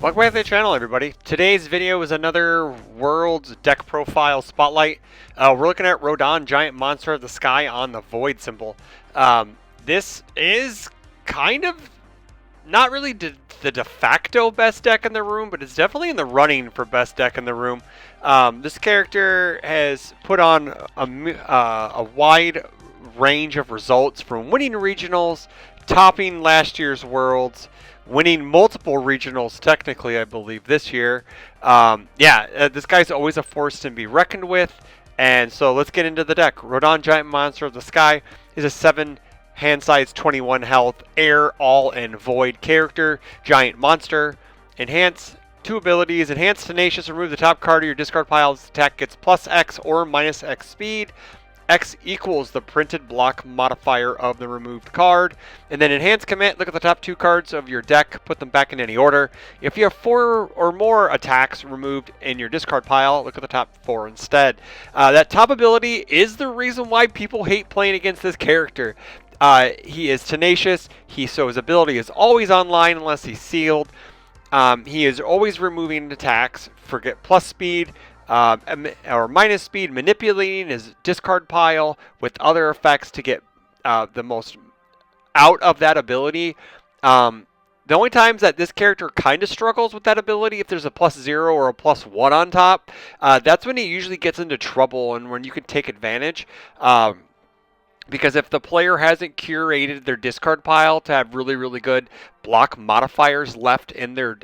Welcome back to the channel, everybody. Today's video is another World's Deck Profile Spotlight. We're looking at Rodan, Giant Monster of the Sky on the Void symbol. This is kind of not really the de facto best deck in the room, but it's definitely in the running for best deck in the room. This character has put on a wide range of results from winning regionals, topping last year's Worlds, winning multiple regionals technically, I believe, this year. This guy's always a force to be reckoned with. And so let's get into the deck. Rodan, Giant Monster of the Sky is a 7 hand size, 21 health, air, all, and void character. Giant Monster. Enhance. 2 abilities. Enhance Tenacious. Remove the top card of your discard pile. This attack gets plus X or minus X speed. X equals the printed block modifier of the removed card. And then Enhance Commit, look at the top 2 cards of your deck, put them back in any order. If you have 4 or more attacks removed in your discard pile, look at the top 4 instead. That top ability is the reason why people hate playing against this character. He is tenacious, so his ability is always online unless he's sealed. He is always removing attacks, forget plus speed, or minus speed, manipulating his discard pile with other effects to get the most out of that ability. The only times that this character kind of struggles with that ability, if there's a +0 or a +1 on top, that's when he usually gets into trouble and when you can take advantage. Because if the player hasn't curated their discard pile to have really, really good block modifiers left in their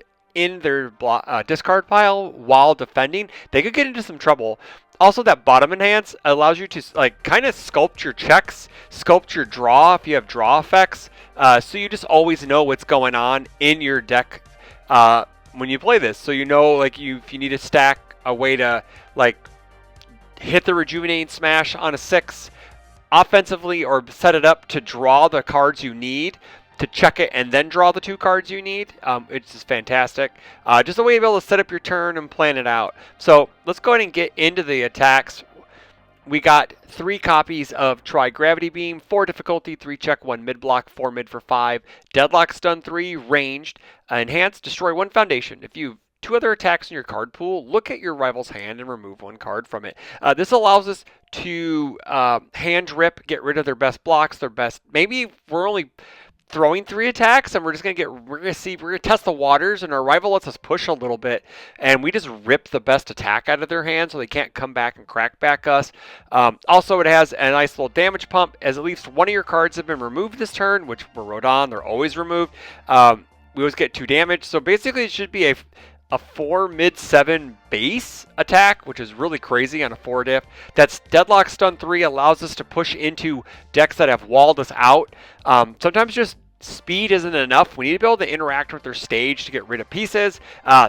discard pile while defending, they could get into some trouble. Also, that bottom enhance allows you to kind of sculpt your checks, sculpt your draw if you have draw effects, so you just always know what's going on in your deck when you play this. So you know, if you need to stack a way to hit the rejuvenating smash on a 6 offensively, or set it up to draw the cards you need, to check it and then draw the 2 cards you need. It's just fantastic. Just a way to be able to set up your turn and plan it out. So let's go ahead and get into the attacks. We got 3 copies of Try Gravity Beam, 4 difficulty, 3 check, 1 mid block, 4 mid for 5. Deadlock Stun 3, ranged. Enhanced, destroy 1 foundation. If you 2 other attacks in your card pool, look at your rival's hand and remove 1 card from it. This allows us to hand rip, get rid of their best blocks, maybe we're only throwing 3 attacks and we're gonna test the waters, and our rival lets us push a little bit and we just rip the best attack out of their hand so they can't come back and crack back us. Also, it has a nice little damage pump, as at least 1 of your cards have been removed this turn, which for Rodan, they're always removed. We always get 2 damage, so basically it should be a 4 mid 7 base attack, which is really crazy on a 4 diff. That's Deadlock Stun 3, allows us to push into decks that have walled us out. Sometimes just speed isn't enough. We need to be able to interact with their stage to get rid of pieces.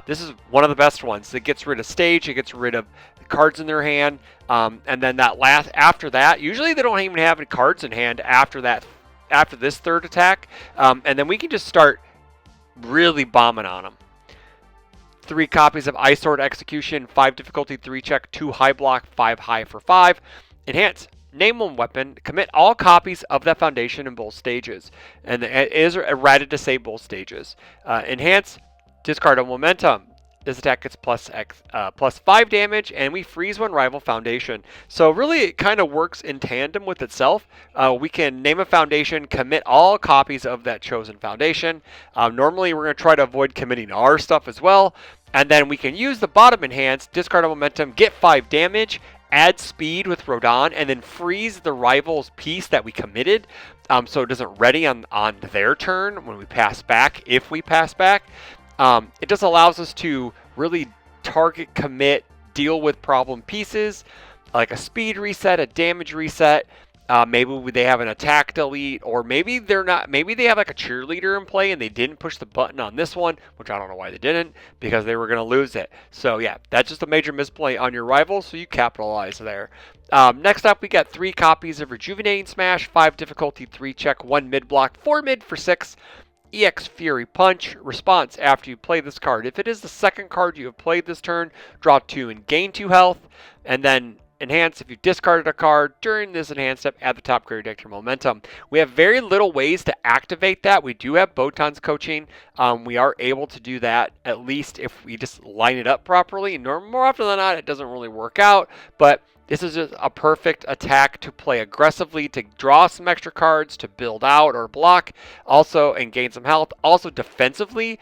This is one of the best ones. It gets rid of stage, it gets rid of cards in their hand, and then after that, usually they don't even have any cards in hand after this 3rd attack, and then we can just start really bombing on them. 3 copies of Ice Sword Execution, 5 difficulty, 3 check, 2 high block, 5 high for 5. Enhance. Name 1 weapon. Commit all copies of that foundation in both stages. And it is errated to say both stages. Enhance. Discard a momentum. This attack gets plus 5 damage, and we freeze 1 rival foundation. So really, it kind of works in tandem with itself. We can name a foundation, commit all copies of that chosen foundation. Normally, we're going to try to avoid committing our stuff as well. And then we can use the bottom enhance, discard a momentum, get 5 damage, add speed with Rodan, and then freeze the rival's piece that we committed, so it doesn't ready on their turn when we pass back, if we pass back. It just allows us to really target, commit, deal with problem pieces, like a speed reset, a damage reset. Maybe they have an attack delete, or maybe they're not. Maybe they have a cheerleader in play and they didn't push the button on this one, which I don't know why they didn't, because they were going to lose it. So yeah, that's just a major misplay on your rival, so you capitalize there. Next up, we got 3 copies of Rejuvenating Smash, 5 difficulty, 3 check, 1 mid block, 4 mid for 6. EX Fury Punch. Response after you play this card. If it is the 2nd card you have played this turn, draw 2 and gain 2 health. And then Enhance, if you discarded a card during this enhance step, add the top card deck to your momentum. We have very little ways to activate that. We do have Botan's coaching. We are able to do that, at least if we just line it up properly. More often than not, it doesn't really work out, but this is just a perfect attack to play aggressively, to draw some extra cards, to build out or block, also, and gain some health. Also, defensively,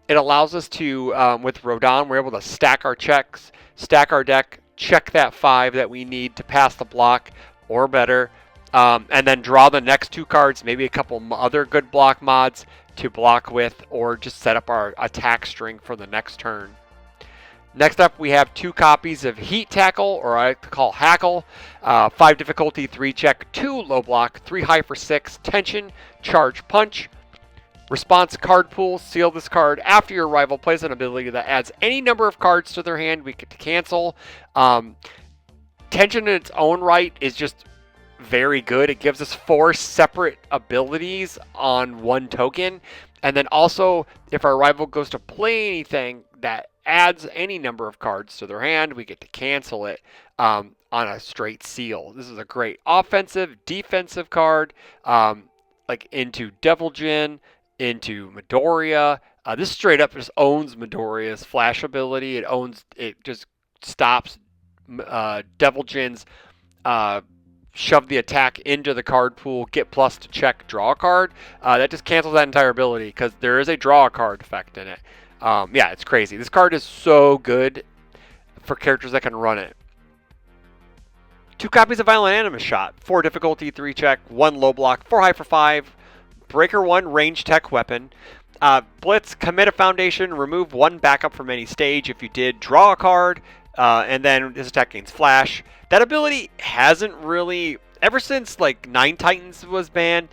it allows us to, with Rodan, we're able to stack our checks, stack our deck, check that 5 that we need to pass the block or better, and then draw the next 2 cards, maybe a couple other good block mods to block with, or just set up our attack string for the next turn. Next up, we have 2 copies of Heat Tackle, or I like to call Hackle. 5 difficulty, 3 check, 2 low block, 3 high for 6, tension, charge, punch. Response card pool, seal this card after your rival plays an ability that adds any number of cards to their hand. We get to cancel. Tension in its own right is just very good. It gives us 4 separate abilities on 1 token. And then also, if our rival goes to play anything that adds any number of cards to their hand, we get to cancel it on a straight seal. This is a great offensive, defensive card, like into Devil Jin, into Midoriya. This straight up just owns Midoriya's flash ability. It just stops Devil Jin's shove the attack into the card pool, get plus to check, draw a card. That just cancels that entire ability because there is a draw a card effect in it. Yeah, it's crazy. This card is so good for characters that can run it. 2 copies of Violent Animus Shot. 4 difficulty, 3 check, 1 low block, 4 high for 5. Breaker 1 range tech weapon. Blitz, commit a foundation, remove 1 backup from any stage. If you did, draw a card, and then this attack gains flash. That ability hasn't really, ever since like 9 Titans was banned,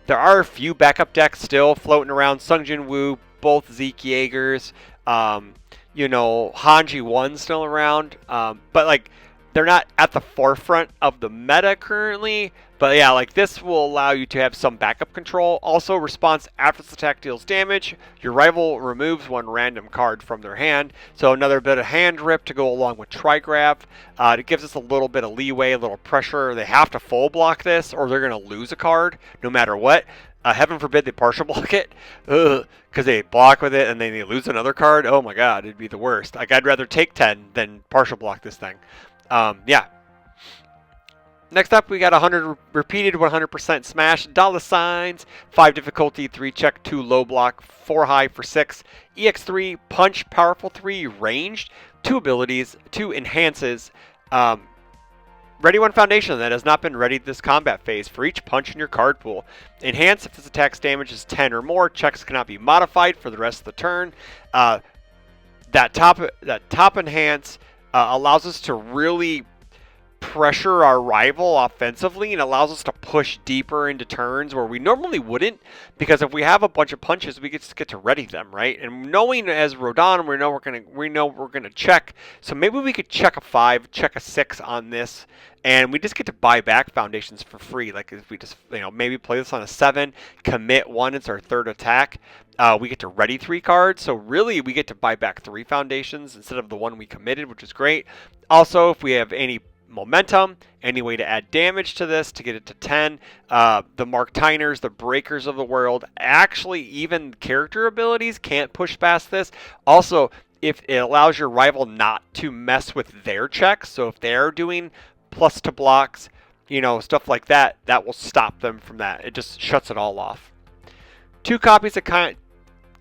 there are a few backup decks still floating around. Sung Jin Woo, both Zeke Jaegers, Hanji 1 still around, but like they're not at the forefront of the meta currently. But yeah, like this will allow you to have some backup control. Also, response after this attack deals damage, your rival removes 1 random card from their hand. So another bit of hand rip to go along with Trigrav. It gives us a little bit of leeway, a little pressure. They have to full block this or they're going to lose a card no matter what. Heaven forbid they partial block it, because they block with it and then they lose another card. Oh my god, it'd be the worst. Like, I'd rather take 10 than partial block this thing. Yeah. Next up, we got 100 repeated 100% smash, $signs, 5 difficulty, 3 check, 2 low block, 4 high for 6, EX3, punch, powerful 3, ranged, 2 abilities, 2 enhances, ready 1 foundation that has not been readied this combat phase for each punch in your card pool. Enhance, if this attack's damage is 10 or more, checks cannot be modified for the rest of the turn. That top enhance allows us to really pressure our rival offensively and allows us to push deeper into turns where we normally wouldn't, because if we have a bunch of punches, we just get to ready them, right? And knowing as Rodan, we know we're gonna check. So maybe we could check a 5, check a 6 on this, and we just get to buy back foundations for free. Like if we just maybe play this on a 7, commit 1, it's our 3rd attack. We get to ready 3 cards, so really we get to buy back 3 foundations instead of the 1 we committed, which is great. Also, if we have any momentum, any way to add damage to this to get it to 10, the Mark Tyners, the Breakers of the world, actually even character abilities can't push past this. Also, if it allows your rival not to mess with their checks, so if they're doing plus to blocks, stuff like that, that will stop them from that. It just shuts it all off. 2 copies of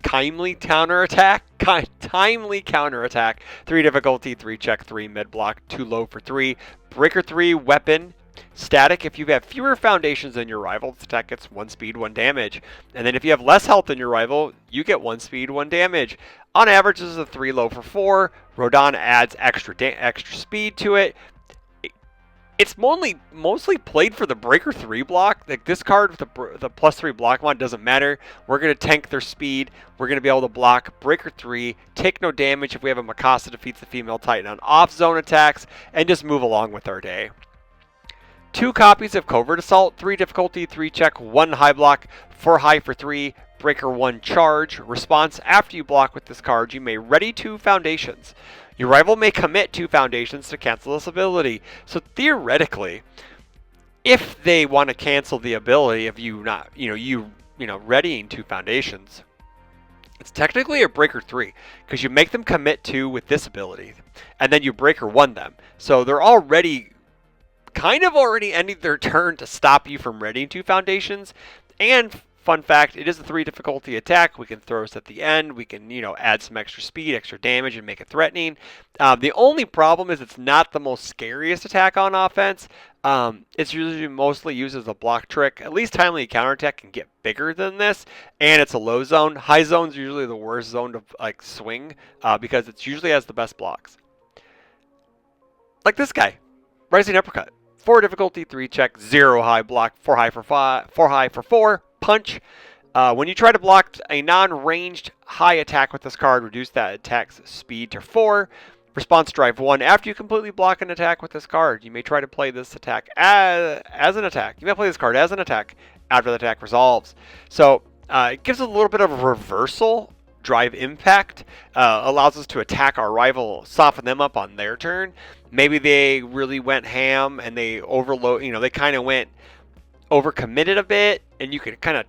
timely counterattack, 3 difficulty, 3 check, 3 mid block, 2 low for 3, breaker 3 weapon, static. If you have fewer foundations than your rival, this attack gets 1 speed, 1 damage. And then if you have less health than your rival, you get 1 speed, 1 damage. On average, this is a 3 low for 4. Rodan adds extra speed to it. It's mostly played for the Breaker 3 block. Like this card with the +3 block mod doesn't matter. We're going to tank their speed. We're going to be able to block Breaker 3, take no damage if we have a Mikasa defeats the female Titan on off-zone attacks, and just move along with our day. 2 copies of Covert Assault, 3 difficulty, 3 check, 1 high block, 4 high for 3, breaker 1 charge. Response: after you block with this card, you may ready 2 foundations. Your rival may commit 2 foundations to cancel this ability. So theoretically, if they want to cancel the ability of you not, readying 2 foundations, it's technically a breaker 3 because you make them commit 2 with this ability, and then you breaker 1 them. So they're already ending their turn to stop you from readying 2 foundations. And fun fact, it is a 3 difficulty attack. We can throw this at the end. We can, add some extra speed, extra damage, and make it threatening. The only problem is it's not the most scariest attack on offense. It's usually mostly used as a block trick. At least timely counterattack can get bigger than this, and it's a low zone. High zone's usually the worst zone to swing because it usually has the best blocks. Like this guy, Rising Uppercut. 4 difficulty, 3 check, 0 high block, 4 high for 5, 4 high for 4, punch. When you try to block a non-ranged high attack with this card, reduce that attack's speed to 4. Response drive 1. After you completely block an attack with this card, you may try to play this attack as an attack. You may play this card as an attack after the attack resolves. So it gives a little bit of a reversal. Drive impact allows us to attack our rival, soften them up on their turn. Maybe they really went ham and they overload, they kind of went overcommitted a bit, and you could kind of,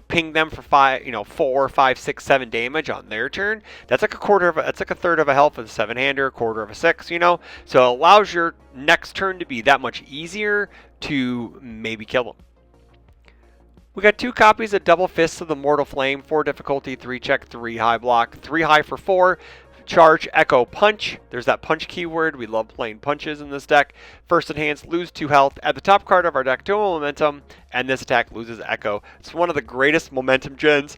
ping them for 4, 5, 6, 7 damage on their turn. That's like a third of a health with a 7-hander, a quarter of a 6, So it allows your next turn to be that much easier to maybe kill them. We got 2 copies of Double Fists of the Mortal Flame, 4 difficulty, 3 check, 3 high block, 3 high for 4, charge, echo, punch. There's that punch keyword. We love playing punches in this deck. First enhance, lose 2 health. Add the top card of our deck to a momentum, and this attack loses echo. It's one of the greatest momentum gens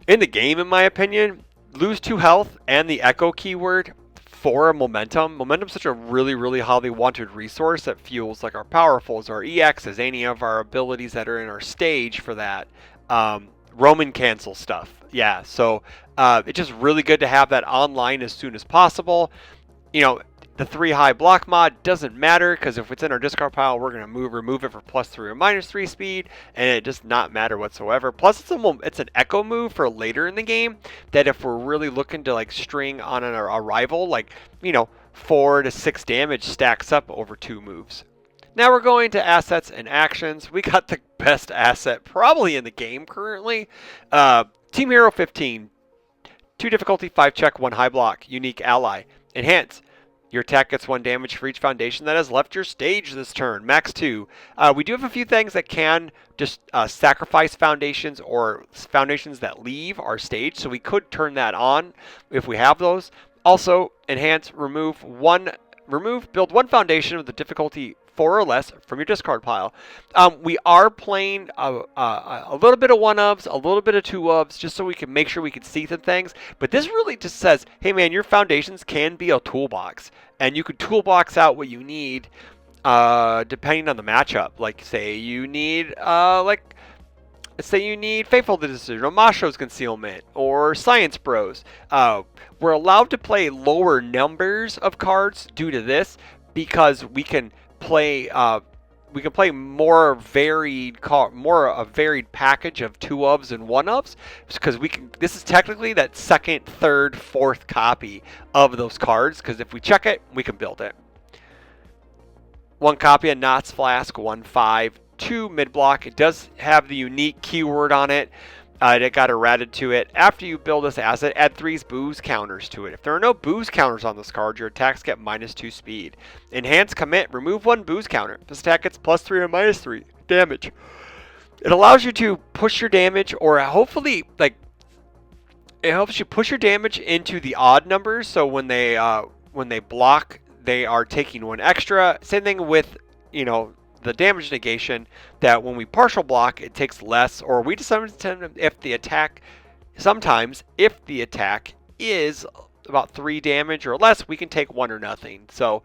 in the game, in my opinion. Lose 2 health and the echo keyword for a momentum. Momentum's such a really, really highly wanted resource that fuels like our powerfuls, our EXs, any of our abilities that are in our stage for that. Roman cancel stuff. Yeah, so it's just really good to have that online as soon as possible. The 3 high block mod doesn't matter because if it's in our discard pile, we're going to remove it for +3 or -3 speed, and it does not matter whatsoever. Plus, it's an echo move for later in the game that if we're really looking to string on a rival, 4 to 6 damage stacks up over 2 moves. Now we're going to assets and actions. We got the best asset probably in the game currently. Team Hero 15. 2 difficulty, 5 check, 1 high block. Unique ally. Enhance. Your attack gets 1 damage for each foundation that has left your stage this turn. Max 2. We do have a few things that can just sacrifice foundations or foundations that leave our stage. So we could turn that on if we have those. Also, enhance, build 1 foundation with the difficulty 4 or less from your discard pile. We are playing a little bit of 1-ofs, a little bit of 2-ofs, just so we can make sure we can see some things. But this really just says, hey man, your foundations can be a toolbox, and you could toolbox out what you need depending on the matchup. Like say you need Faithful Decision, or Masho's Concealment, or Science Bros. We're allowed to play lower numbers of cards due to this because we can play more a varied package of 2-ofs and 1-ofs because this is technically that second, third, fourth copy of those cards because if we check it, we can build it. 1 copy of Knott's Flask, 1/5, 2 mid block. It does have the unique keyword on it. It got errated to it. After you build this asset, add 3 booze counters to it. If there are no booze counters on this card, your attacks get -2 speed. Enhance, commit, remove 1 booze counter. This attack gets +3 or -3 damage. It allows you to push your damage, or hopefully, it helps you push your damage into the odd numbers. So when they block, they are taking 1 extra. Same thing with, the damage negation, that when we partial block, it takes less, or we sometimes if the attack is about 3 damage or less, we can take 1 or nothing. So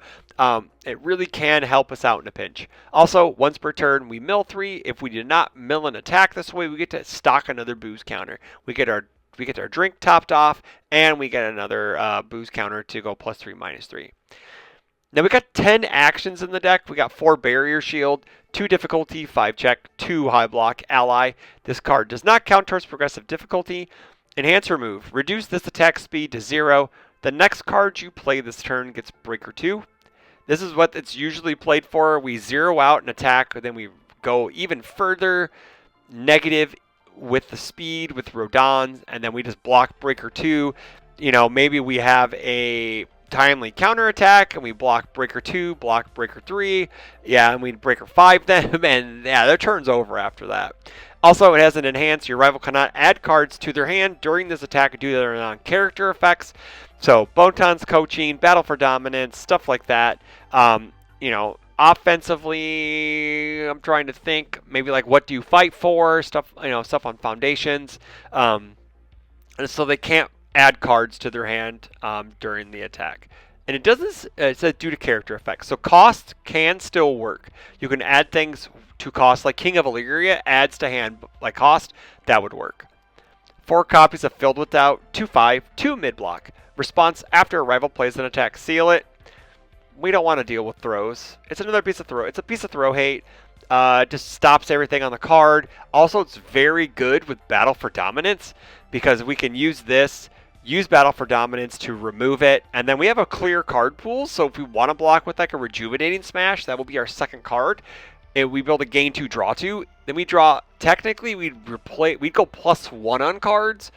it really can help us out in a pinch. Also, once per turn, we mill 3. If we do not mill an attack this way, we get to stock another booze counter. We get our drink topped off, and we get another booze counter to go +3, -3. Now we got 10 actions in the deck. We got 4 barrier shield, 2 difficulty, 5 check, 2 high block, ally. This card does not count towards progressive difficulty. Enhance remove. Reduce this attack speed to 0. The next card you play this turn gets breaker 2. This is what it's usually played for. We zero out an attack, then we go even further negative with the speed with Rodan, and then we just block breaker 2. You know, maybe we have a timely counterattack and we block breaker 2, block breaker 3, yeah, and we breaker 5 them, and yeah, their turn's over after that. Also, it has an enhance. Your rival cannot add cards to their hand during this attack due to their non-character effects. So, Botan's coaching, battle for dominance, stuff like that. You know, offensively, I'm trying to think, maybe like what do you fight for, stuff, you know, stuff on foundations. And so they can't add cards to their hand during the attack. And it doesn't, it says due to character effects. So cost can still work. You can add things to cost, like King of Illyria adds to hand like cost, that would work. 4 copies of Filled with Doubt, 2/5, 2 mid-block. Response after a rival plays an attack, seal it. We don't want to deal with throws. It's another piece of throw. It's a piece of throw hate. Just stops everything on the card. Also, it's very good with Battle for Dominance because we can use this, use Battle for Dominance to remove it, and then we have a clear card pool. So if we want to block with like a Rejuvenating Smash, that will be our second card. And we build a gain 2, draw 2. Then we draw. Technically, we'd go +1 on cards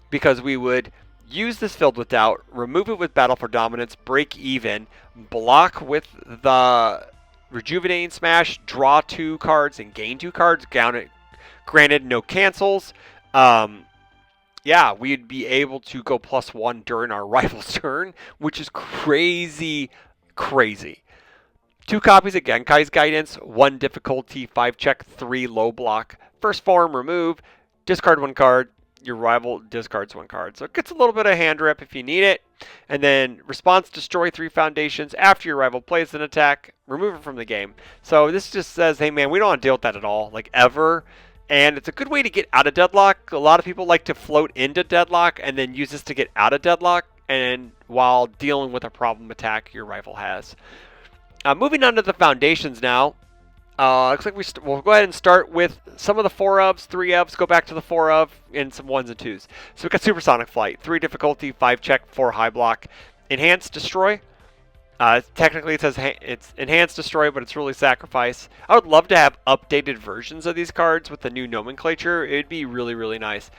because we would use this Filled with Doubt, remove it with Battle for Dominance, break even, block with the Rejuvenating Smash, draw 2 cards, and gain 2 cards. Granted, no cancels. Yeah, we'd be able to go +1 during our rival's turn, which is crazy, crazy. 2 copies of Genkai's Guidance, 1 difficulty, 5 check, 3 low block. First form, remove, discard 1 card. Your rival discards 1 card. So it gets a little bit of hand rip if you need it. And then response, destroy 3 foundations after your rival plays an attack, remove it from the game. So this just says, hey man, we don't want to deal with that at all, like ever. And it's a good way to get out of deadlock. A lot of people like to float into deadlock and then use this to get out of deadlock and while dealing with a problem attack your rival has. Moving on to the foundations now. Looks like we'll go ahead and start with some of the 4-ofs, 3-ofs, go back to the 4-of, and some 1s and 2s. So we've got Supersonic Flight, 3 difficulty, 5 check, 4 high block. Enhanced Destroy. Technically it says it's Enhanced Destroy, but it's really Sacrifice. I would love to have updated versions of these cards with the new nomenclature. It'd be really, really nice.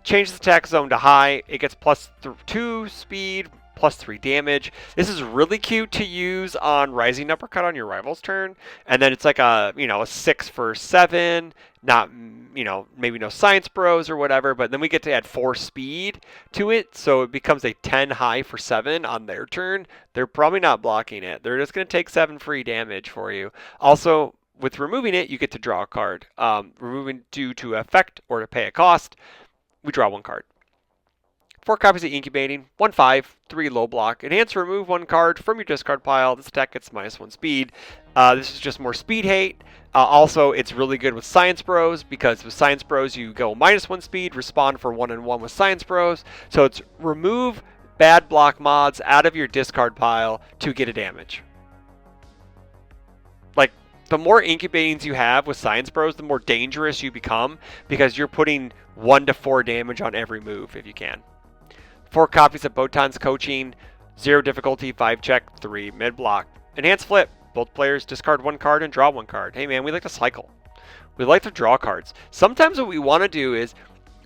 Change the attack zone to high. It gets +2 speed, +3 damage. This is really cute to use on Rising Uppercut on your rival's turn. And then it's like a 6 for 7, not, maybe no Science Bros or whatever, but then we get to add 4 speed to it. So it becomes a 10 high for 7 on their turn. They're probably not blocking it. They're just going to take 7 free damage for you. Also, with removing it, you get to draw a card. Removing due to effect or to pay a cost, we draw 1 card. 4 copies of Incubating, 1/5, 3 low block. Enhance, remove 1 card from your discard pile. This attack gets -1 speed. This is just more speed hate. Also, it's really good with Science Bros because with Science Bros you go -1 speed, respond for 1 and 1 with Science Bros. So it's remove bad block mods out of your discard pile to get a damage. Like, the more Incubatings you have with Science Bros, the more dangerous you become because you're putting 1 to 4 damage on every move if you can. 4 copies of Botan's Coaching, 0 difficulty, 5 check, 3 mid block. Enhance Flip. Both players discard 1 card and draw 1 card. Hey man, we like to cycle. We like to draw cards. Sometimes what we want to do is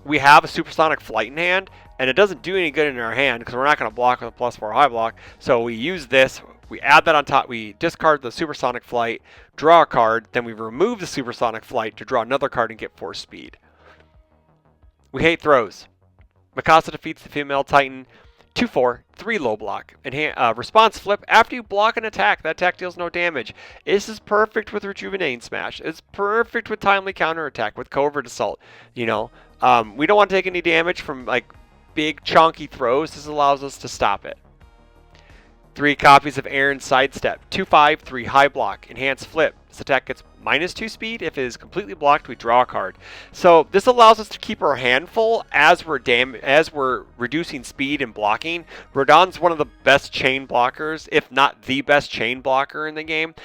we have a Supersonic Flight in hand and it doesn't do any good in our hand because we're not going to block with a +4 high block. So we use this, we add that on top, we discard the Supersonic Flight, draw a card, then we remove the Supersonic Flight to draw another card and get 4 speed. We hate throws. Mikasa defeats the female Titan, 2/4, 3 low block. Response Flip. After you block an attack, that attack deals no damage. This is perfect with Rejuvenating Smash. It's perfect with Timely Counterattack, with Covert Assault. We don't want to take any damage from like big chunky throws. This allows us to stop it. 3 copies of Aaron's Sidestep. 2/5, 3 high block. Enhanced flip. This attack gets -2 speed. If it is completely blocked, we draw a card. So this allows us to keep our hand full as we're reducing speed and blocking. Rodan's one of the best chain blockers, if not the best chain blocker in the game,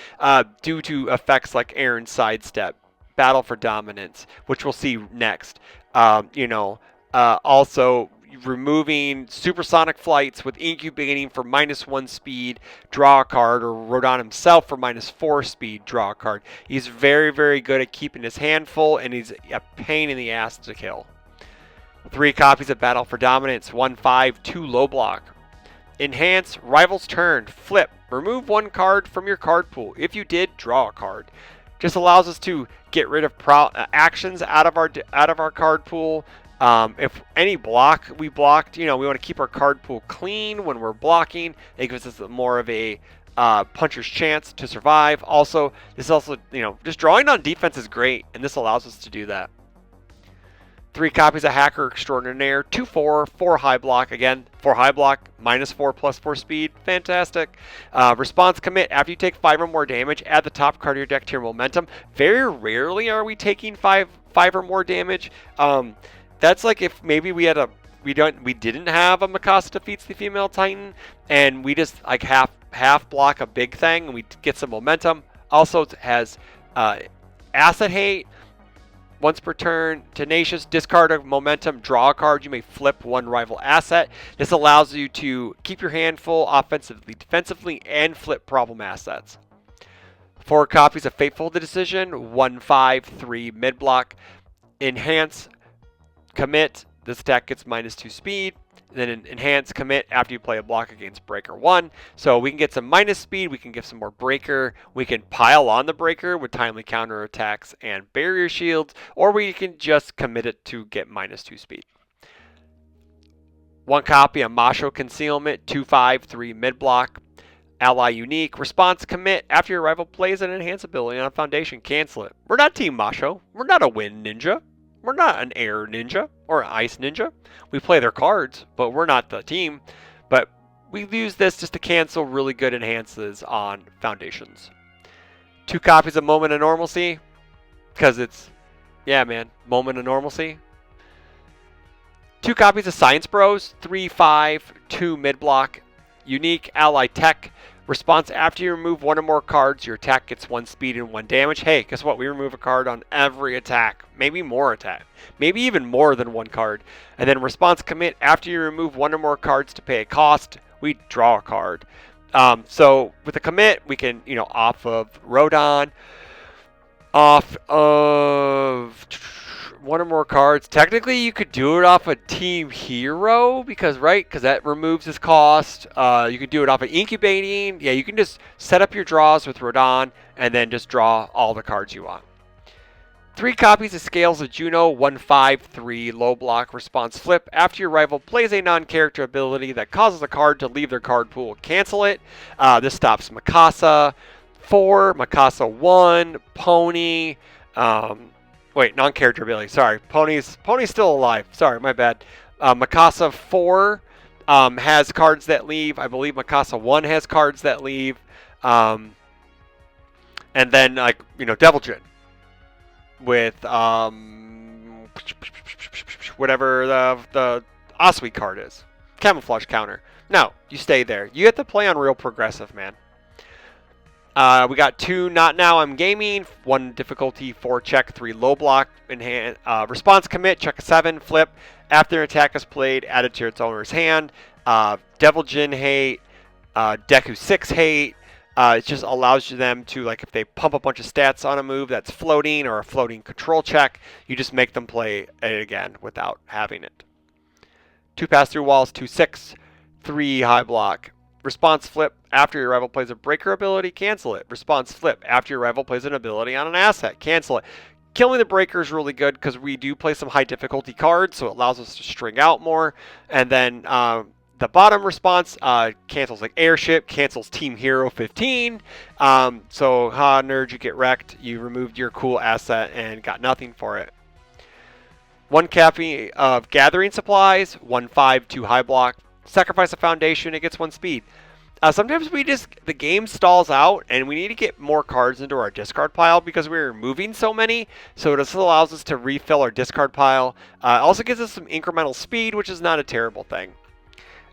due to effects like Aaron's Sidestep, Battle for Dominance, which we'll see next. Also removing supersonic flights with incubating for -1 speed, draw a card, or Rodan himself for -4 speed, draw a card. He's very, very good at keeping his hand full, and he's a pain in the ass to kill. 3 copies of Battle for Dominance, 1/5, 2 low block. Enhance, Rival's Turn, flip, remove 1 card from your card pool. If you did, draw a card. Just allows us to get rid of actions out of our card pool. If any block we blocked, we want to keep our card pool clean when we're blocking. It gives us more of a puncher's chance to survive. Also, just drawing on defense is great, and this allows us to do that. 3 copies of Hacker Extraordinaire, 2/4, 4 high block. Again, 4 high block, -4 +4 speed. Fantastic. Response commit. After you take 5 or more damage, add the top card of your deck to your momentum. Very rarely are we taking 5 or more damage. That's like if maybe we didn't have a Mikasa defeats the female Titan, and we just like half block a big thing, and we get some momentum. Also, it has asset hate. Once per turn, tenacious, discard of momentum, draw a card. You may flip 1 rival asset. This allows you to keep your hand full offensively, defensively, and flip problem assets. 4 copies of Fateful Decision, 1/5, 3 mid block. Enhance, commit. This attack gets -2 speed. Then enhance, commit after you play a block against Breaker 1. So we can get some minus speed. We can give some more Breaker. We can pile on the Breaker with timely counter attacks and barrier shields. Or we can just commit it to get -2 speed. 1 copy of Masho Concealment, 2/5, 3 mid block. Ally unique. Response commit. After your rival plays an enhance ability on a foundation, cancel it. We're not Team Masho. We're not a wind ninja. We're not an air ninja or an ice ninja. We play their cards, but we're not the team. But we use this just to cancel really good enhances on foundations. 2 copies of Moment of Normalcy, because it's, yeah, man, Moment of Normalcy. 2 copies of Science Bros, 3/5, 2 mid block. Unique ally tech. Response after you remove 1 or more cards, your attack gets 1 speed and 1 damage. Hey, guess what? We remove a card on every attack. Maybe more attack. Maybe even more than 1 card. And then response commit. After you remove 1 or more cards to pay a cost, we draw a card. So with the commit, we can, off of Rodan, off of 1 or more cards. Technically, you could do it off a Team Hero because that removes his cost. You could do it off of Incubating. Yeah, you can just set up your draws with Rodan and then just draw all the cards you want. 3 copies of Scales of Juno, 1/5, 3 low block. Response flip. After your rival plays a non-character ability that causes a card to leave their card pool, cancel it. This stops Mikasa 4, Mikasa 1, Pony. Wait, non-character ability. Sorry, Pony's still alive. Sorry, my bad. Mikasa 4 has cards that leave. I believe Mikasa 1 has cards that leave. And then, Devil Jin with whatever the Asui card is. Camouflage counter. No, you stay there. You have to play on real progressive, man. We got 2 Not Now I'm Gaming, 1 difficulty, 4 check, 3 low block. Response commit, check a 7, flip. After an attack is played, add it to its owner's hand. Devil Jin hate, Deku 6 hate. It just allows them to, if they pump a bunch of stats on a move that's floating or a floating control check, you just make them play it again without having it. 2 pass-through walls, 2/6, 3 high block. Response flip. After your rival plays a breaker ability, cancel it. Response flip. After your rival plays an ability on an asset, cancel it. Killing the breaker is really good because we do play some high difficulty cards, so it allows us to string out more. And then the bottom response cancels Airship, cancels Team Hero 15. So, nerd, you get wrecked. You removed your cool asset and got nothing for it. 1 copy of Gathering Supplies, 1/5, 2 high block. Sacrifice a foundation, it gets 1 speed. Sometimes the game stalls out and we need to get more cards into our discard pile because we're moving so many. So this allows us to refill our discard pile. Also gives us some incremental speed, which is not a terrible thing.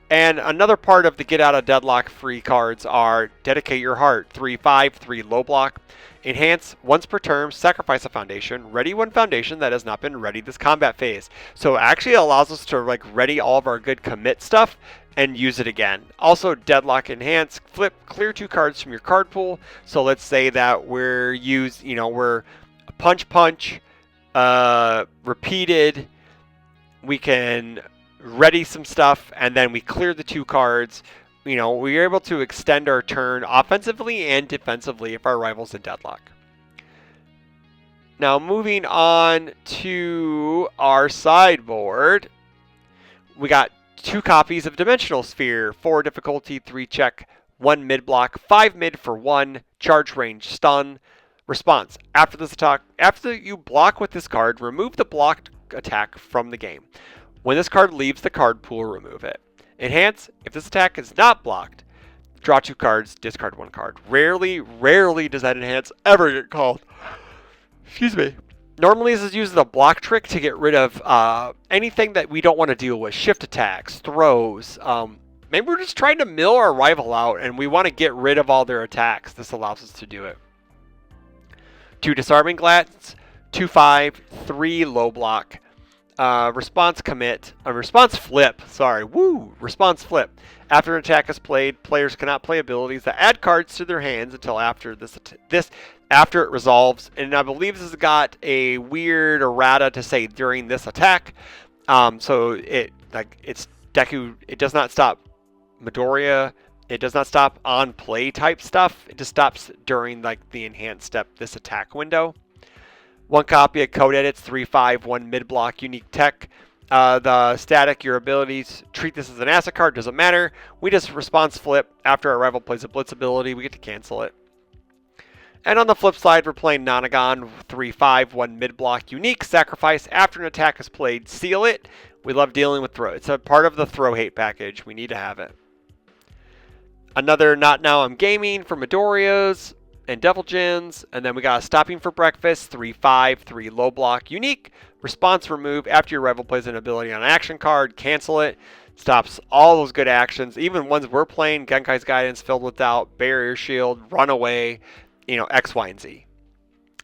And another part of the Get Out of Deadlock free cards are Dedicate Your Heart, 3/5, 3 low block. Enhance, once per turn, sacrifice a foundation. Ready one foundation that has not been ready this combat phase. So it actually allows us to like ready all of our good commit stuff and use it again. Also, Deadlock Enhance, flip, clear 2 cards from your card pool. So let's say that we're punch, repeated. We can ready some stuff, and then we clear the 2 cards. We're able to extend our turn offensively and defensively if our rival's in deadlock. Now moving on to our sideboard, we got 2 copies of Dimensional Sphere, 4 difficulty, 3 check, 1 mid block, 5 mid for 1, charge range, stun. Response, after this attack, after you block with this card, remove the blocked attack from the game. When this card leaves the card pool, remove it. Enhance, if this attack is not blocked, draw 2 cards, discard 1 card. Rarely does that enhance ever get called. Excuse me. Normally this is used as a block trick to get rid of anything that we don't want to deal with. Shift attacks, throws. Maybe we're just trying to mill our rival out and we want to get rid of all their attacks. This allows us to do it. 2 disarming glass, 2/5, 3 low block. Response flip. Response flip. After an attack is played, players cannot play abilities that add cards to their hands until after after it resolves. And I believe this has got a weird errata to say during this attack. So it's Deku. It does not stop Midoriya. It does not stop on play type stuff. It just stops during the enhanced step, this attack window. 1 copy of Code Edits, 3/5, 1 mid-block, unique tech. The static, your abilities, treat this as an asset card, doesn't matter. We just response flip. After our rival plays a blitz ability, we get to cancel it. And on the flip side, we're playing Nonagon, 3/5, 1 mid-block, unique, sacrifice. After an attack is played, seal it. We love dealing with throw. It's a part of the throw hate package. We need to have it. Another Not Now I'm Gaming for Midoriya's and Devil Jins, and then we got a Stopping for Breakfast, 3/5, 3 low block, unique, response remove. After your rival plays an ability on an action card, cancel it. Stops all those good actions, even ones we're playing, Genkai's Guidance, Filled with Doubt, Barrier Shield, Runaway, X, Y, and Z.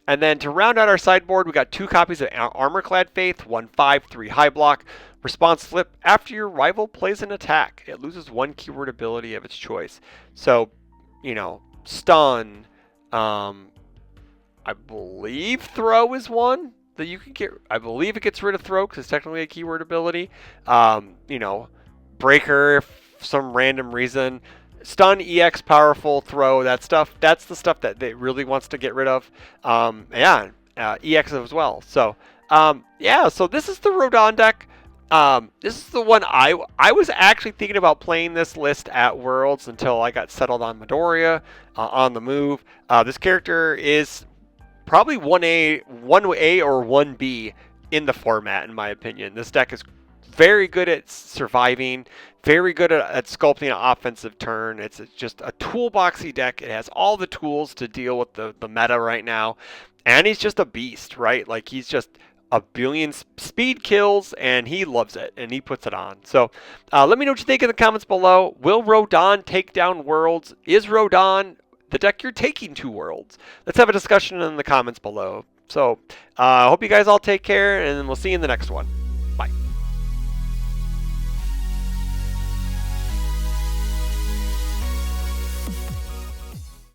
And then to round out our sideboard, we got 2 copies of Armor-Clad Faith, 1/5, 3 high block. Response flip, after your rival plays an attack, it loses 1 keyword ability of its choice. So, stun, I believe throw is one that you can get. I believe it gets rid of throw because it's technically a keyword ability. Breaker, if for some random reason. Stun, EX, powerful, throw, that stuff. That's the stuff that it really wants to get rid of. EX as well. So, so this is the Rodan deck. This is the one I was actually thinking about playing this list at Worlds until I got settled on Midoriya on the move. This character is probably 1A or 1B in the format, in my opinion. This deck is very good at surviving, very good at sculpting an offensive turn. It's just a toolboxy deck. It has all the tools to deal with the meta right now. And he's just a beast, right? Like, he's just a billion speed kills, and he loves it, and he puts it on. So let me know what you think in the comments below. Will Rodan take down Worlds? Is Rodan the deck you're taking to Worlds? Let's have a discussion in the comments below. So I hope you guys all take care, and we'll see you in the next one.